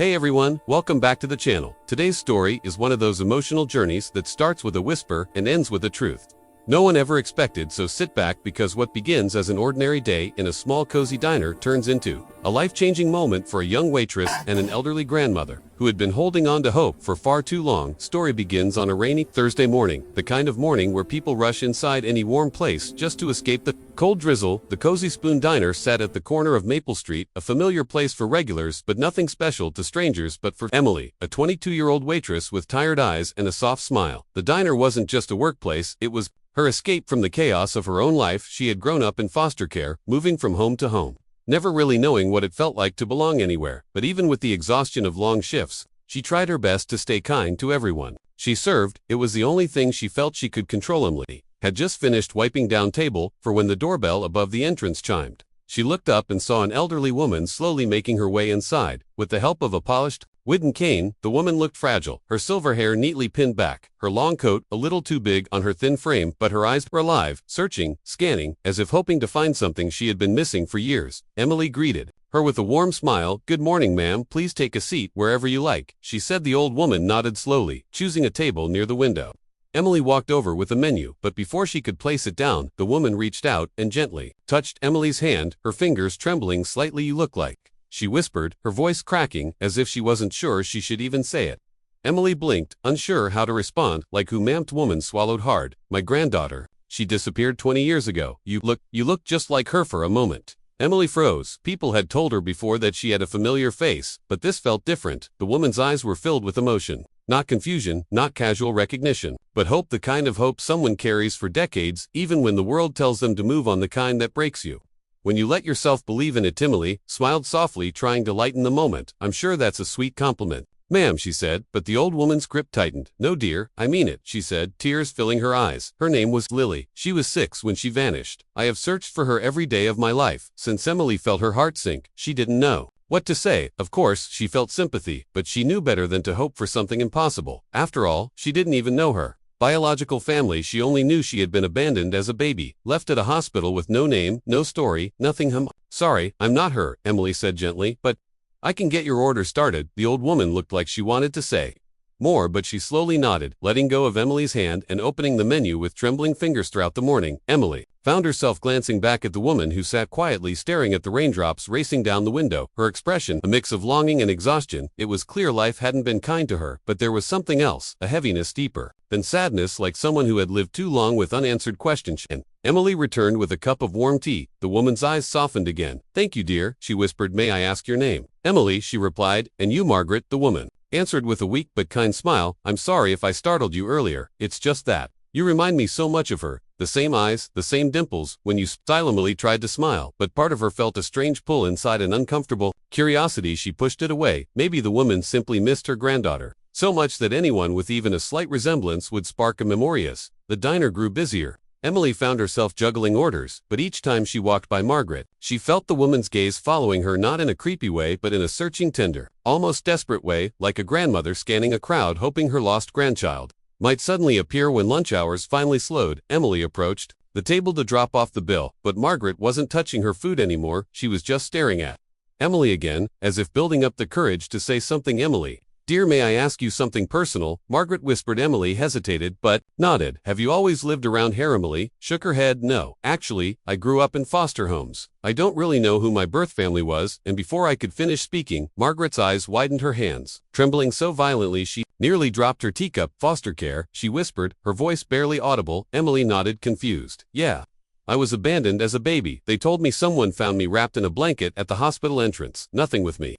Hey everyone, welcome back to the channel. Today's story is one of those emotional journeys that starts with a whisper and ends with a truth. No one ever expected, so sit back because what begins as an ordinary day in a small cozy diner turns into a life-changing moment for a young waitress and an elderly grandmother who had been holding on to hope for far too long. Story begins on a rainy Thursday morning, the kind of morning where people rush inside any warm place just to escape the cold drizzle. The Cozy Spoon Diner sat at the corner of Maple Street, a familiar place for regulars but nothing special to strangers but for Emily, a 22-year-old waitress with tired eyes and a soft smile. The diner wasn't just a workplace, it was her escape from the chaos of her own life. She had grown up in foster care, moving from home to home, never really knowing what it felt like to belong anywhere. But even with the exhaustion of long shifts, she tried her best to stay kind to everyone she served. It was the only thing she felt she could control. Emily had just finished wiping down table for when the doorbell above the entrance chimed. She looked up and saw an elderly woman slowly making her way inside. With the help of a polished wooden cane, the woman looked fragile, her silver hair neatly pinned back, her long coat a little too big on her thin frame, but her eyes were alive, searching, scanning, as if hoping to find something she had been missing for years. Emily greeted her with a warm smile. "Good morning, ma'am. Please take a seat wherever you like," she said. The old woman nodded slowly, choosing a table near the window. Emily walked over with a menu, but before she could place it down, the woman reached out and gently touched Emily's hand, her fingers trembling slightly. "You look like," she whispered, her voice cracking as if she wasn't sure she should even say it. Emily blinked, unsure how to respond. "Like who, ma'am?" The woman swallowed hard. "My granddaughter. She disappeared 20 years ago. You look just like her." For a moment, Emily froze. People had told her before that she had a familiar face, but this felt different. The woman's eyes were filled with emotion. Not confusion, not casual recognition, but hope, the kind of hope someone carries for decades, even when the world tells them to move on, the kind that breaks you when you let yourself believe in it. Emily smiled softly, trying to lighten the moment. "I'm sure that's a sweet compliment, ma'am," she said, but the old woman's grip tightened. "No, dear, I mean it," she said, tears filling her eyes. "Her name was Lily. She was 6 when she vanished. I have searched for her every day of my life." Since Emily felt her heart sink, she didn't know what to say. Of course, she felt sympathy, but she knew better than to hope for something impossible. After all, she didn't even know her biological family. She only knew she had been abandoned as a baby, left at a hospital with no name, no story, nothing. "Sorry, I'm not her," Emily said gently, "but I can get your order started." The old woman looked like she wanted to say more, but she slowly nodded, letting go of Emily's hand and opening the menu with trembling fingers. Throughout the morning, Emily found herself glancing back at the woman who sat quietly staring at the raindrops racing down the window, her expression a mix of longing and exhaustion. It was clear life hadn't been kind to her, but there was something else, a heaviness deeper than sadness, like someone who had lived too long with unanswered questions. And Emily returned with a cup of warm tea. The woman's eyes softened again. "Thank you, dear," she whispered. "May I ask your name?" "Emily," she replied. "And you?" "Margaret," the woman answered with a weak but kind smile. "I'm sorry if I startled you earlier. It's just that you remind me so much of her. The same eyes, the same dimples." When you Emily tried to smile, but part of her felt a strange pull inside, an uncomfortable curiosity. She pushed it away. Maybe the woman simply missed her granddaughter so much that anyone with even a slight resemblance would spark a memories. The diner grew busier. Emily found herself juggling orders, but each time she walked by Margaret, she felt the woman's gaze following her, not in a creepy way but in a searching, tender, almost desperate way, like a grandmother scanning a crowd hoping her lost grandchild might suddenly appear. When lunch hours finally slowed, Emily approached the table to drop off the bill, but Margaret wasn't touching her food anymore. She was just staring at Emily again, as if building up the courage to say something. "Emily, dear, may I ask you something personal?" Margaret whispered. Emily hesitated, but nodded. "Have you always lived around here?" Emily shook her head. "No, actually, I grew up in foster homes. I don't really know who my birth family was." And before I could finish speaking, Margaret's eyes widened, her hands trembling so violently she nearly dropped her teacup. "Foster care," she whispered, her voice barely audible. Emily nodded, confused. "Yeah. I was abandoned as a baby. They told me someone found me wrapped in a blanket at the hospital entrance. Nothing with me.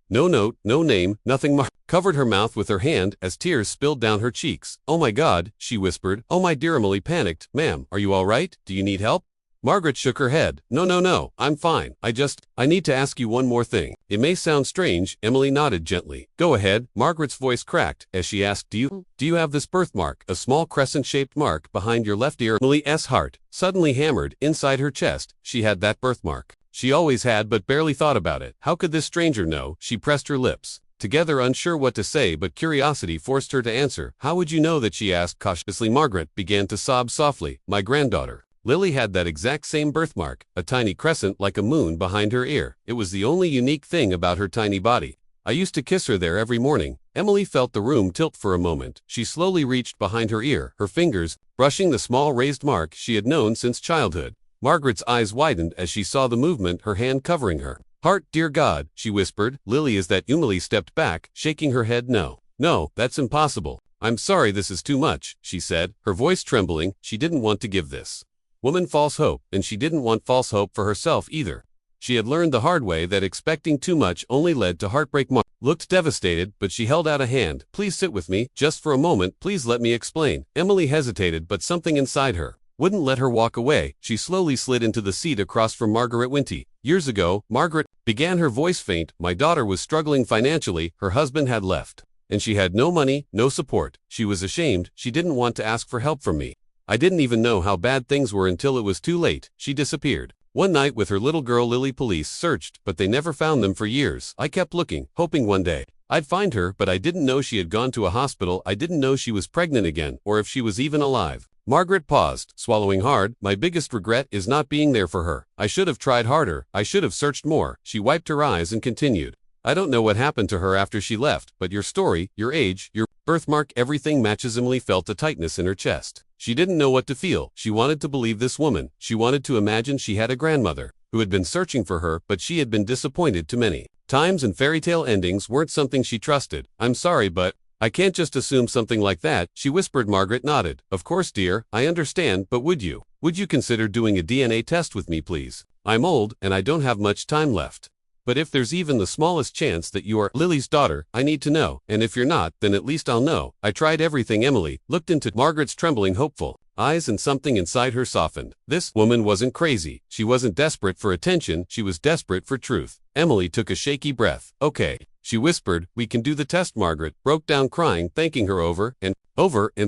No note, no name, nothing." Margaret covered her mouth with her hand as tears spilled down her cheeks. "Oh my God," she whispered. "Oh my dear." Emily panicked. "Ma'am, are you all right? Do you need help?" Margaret shook her head. No, I'm fine. I need to ask you one more thing. It may sound strange." Emily nodded gently. "Go ahead." Margaret's voice cracked as she asked, Do you have this birthmark, a small crescent-shaped mark behind your left ear?" Emily's heart suddenly hammered inside her chest. She had that birthmark. She always had, but barely thought about it. How could this stranger know? She pressed her lips together, unsure what to say, but curiosity forced her to answer. "How would you know that?" she asked cautiously. Margaret began to sob softly. "My granddaughter Lily had that exact same birthmark, a tiny crescent like a moon behind her ear. It was the only unique thing about her tiny body. I used to kiss her there every morning. Emily felt the room tilt for a moment. She slowly reached behind her ear, her fingers brushing the small raised mark she had known since childhood. Margaret's eyes widened as she saw the movement, her hand covering her heart. Dear God, she whispered. Lily, is that? Emily stepped back, shaking her head. No, that's impossible. I'm sorry, this is too much, she said, her voice trembling. She didn't want to give this woman false hope, and she didn't want false hope for herself either. She had learned the hard way that expecting too much only led to heartbreak. Margaret looked devastated, but she held out a hand. Please sit with me, just for a moment, please let me explain. Emily hesitated, but something inside her wouldn't let her walk away. She slowly slid into the seat across from Margaret. Winty. Years ago, Margaret began, her voice faint. My daughter was struggling financially, her husband had left, and she had no money, no support. She was ashamed, she didn't want to ask for help from me. I didn't even know how bad things were until it was too late. She disappeared. One night with her little girl Lily. Police searched, but they never found them for years. I kept looking, hoping one day I'd find her, but I didn't know she had gone to a hospital. I didn't know she was pregnant again, or if she was even alive. Margaret paused, swallowing hard. My biggest regret is not being there for her. I should have tried harder. I should have searched more. She wiped her eyes and continued. I don't know what happened to her after she left, but your story, your age, your birthmark, everything matches. Emily felt a tightness in her chest. She didn't know what to feel. She wanted to believe this woman. She wanted to imagine she had a grandmother who had been searching for her, but she had been disappointed too many times, and fairy tale endings weren't something she trusted. I'm sorry, but I can't just assume something like that, she whispered. Margaret nodded. Of course, dear, I understand, but would you consider doing a DNA test with me, please? I'm old, and I don't have much time left. But if there's even the smallest chance that you are Lily's daughter, I need to know, and if you're not, then at least I'll know. I tried everything. Emily looked into Margaret's trembling, hopeful eyes, and something inside her softened. This woman wasn't crazy. She wasn't desperate for attention, she was desperate for truth. Emily took a shaky breath. Okay, she whispered, we can do the test. Margaret broke down crying, thanking her over, and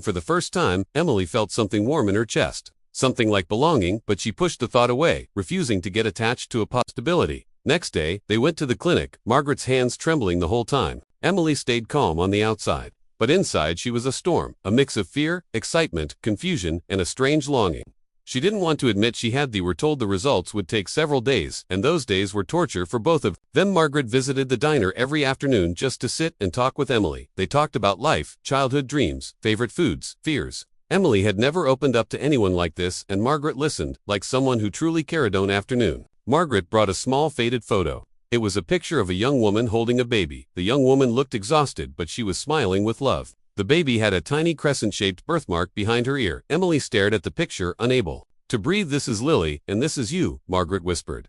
for the first time, Emily felt something warm in her chest. Something like belonging, but she pushed the thought away, refusing to get attached to a possibility. Next day, they went to the clinic, Margaret's hands trembling the whole time. Emily stayed calm on the outside, but inside she was a storm, a mix of fear, excitement, confusion, and a strange longing. She didn't want to admit she had. They were told the results would take several days, and those days were torture for both of them. Margaret visited the diner every afternoon just to sit and talk with Emily. They talked about life, childhood dreams, favorite foods, fears. Emily had never opened up to anyone like this, and Margaret listened, like someone who truly cared. One afternoon, Margaret brought a small faded photo. It was a picture of a young woman holding a baby. The young woman looked exhausted, but she was smiling with love. The baby had a tiny crescent-shaped birthmark behind her ear. Emily stared at the picture, unable to breathe. This is Lily, and this is you, Margaret whispered.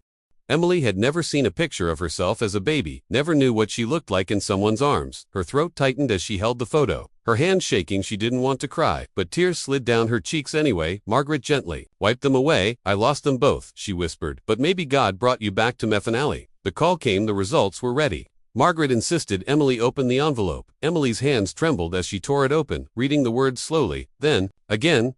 Emily had never seen a picture of herself as a baby, never knew what she looked like in someone's arms. Her throat tightened as she held the photo, her hands shaking. She didn't want to cry, but tears slid down her cheeks anyway. Margaret gently wiped them away. I lost them both, she whispered, but maybe God brought you back to Mephinali. The call came, the results were ready. Margaret insisted Emily open the envelope. Emily's hands trembled as she tore it open, reading the words slowly. Then again,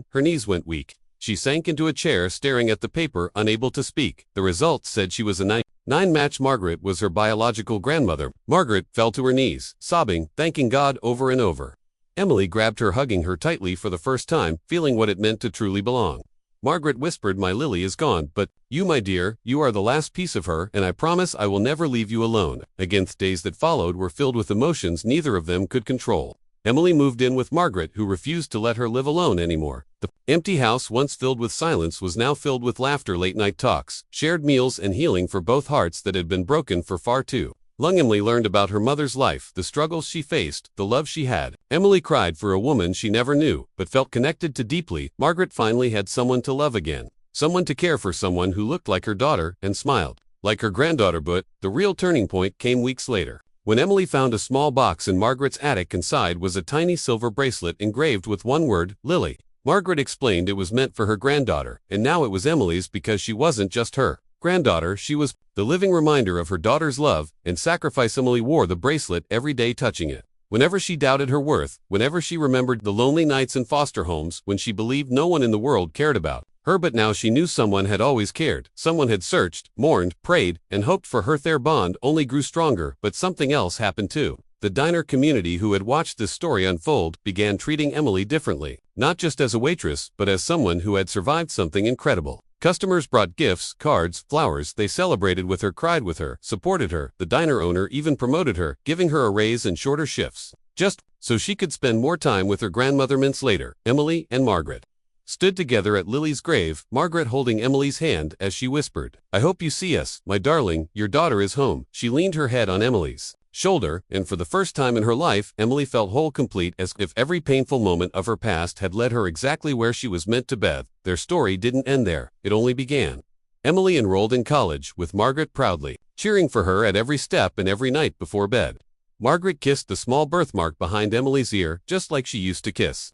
her knees went weak. She sank into a chair, staring at the paper, unable to speak. The results said she was a 9 match. Margaret was her biological grandmother. Margaret fell to her knees, sobbing, thanking God over and over. Emily grabbed her, hugging her tightly for the first time, feeling what it meant to truly belong. Margaret whispered, my Lily is gone, but you, my dear, you are the last piece of her, and I promise I will never leave you alone. Again, the days that followed were filled with emotions neither of them could control. Emily moved in with Margaret, who refused to let her live alone anymore. The empty house, once filled with silence, was now filled with laughter, late-night talks, shared meals, and healing for both hearts that had been broken for far too long. Emily learned about her mother's life, the struggles she faced, the love she had. Emily cried for a woman she never knew, but felt connected to deeply. Margaret finally had someone to love again, someone to care for, someone who looked like her daughter and smiled like her granddaughter. But the real turning point came weeks later, when Emily found a small box in Margaret's attic. Inside was a tiny silver bracelet engraved with one word, Lily. Margaret explained it was meant for her granddaughter, and now it was Emily's because she wasn't just her granddaughter, she was the living reminder of her daughter's love and sacrifice. Emily wore the bracelet every day, touching it whenever she doubted her worth, whenever she remembered the lonely nights in foster homes when she believed no one in the world cared about her. But now she knew someone had always cared. Someone had searched, mourned, prayed, and hoped for her. Their bond only grew stronger. But something else happened too. The diner community who had watched this story unfold began treating Emily differently, not just as a waitress, but as someone who had survived something incredible. Customers brought gifts, cards, flowers, they celebrated with her, cried with her, supported her, the diner owner even promoted her, giving her a raise and shorter shifts. Just so she could spend more time with her grandmother. Months later, Emily and Margaret stood together at Lily's grave, Margaret holding Emily's hand as she whispered, "I hope you see us, my darling, your daughter is home." She leaned her head on Emily's shoulder, and for the first time in her life, Emily felt whole, complete, as if every painful moment of her past had led her exactly where she was meant to be. Their story didn't end there, it only began. Emily enrolled in college, with Margaret proudly cheering for her at every step and every night before bed. Margaret kissed the small birthmark behind Emily's ear, just like she used to kiss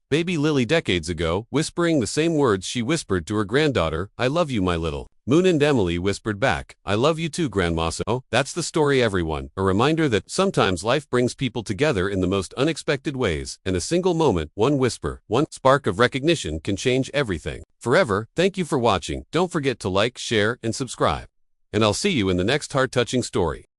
baby Lily decades ago, whispering the same words she whispered to her granddaughter, "I love you, my little moon." And Emily whispered back, "I love you too, Grandma." So, that's the story, everyone. A reminder that sometimes life brings people together in the most unexpected ways, and a single moment, one whisper, one spark of recognition can change everything forever. Thank you for watching. Don't forget to like, share, and subscribe. And I'll see you in the next heart-touching story.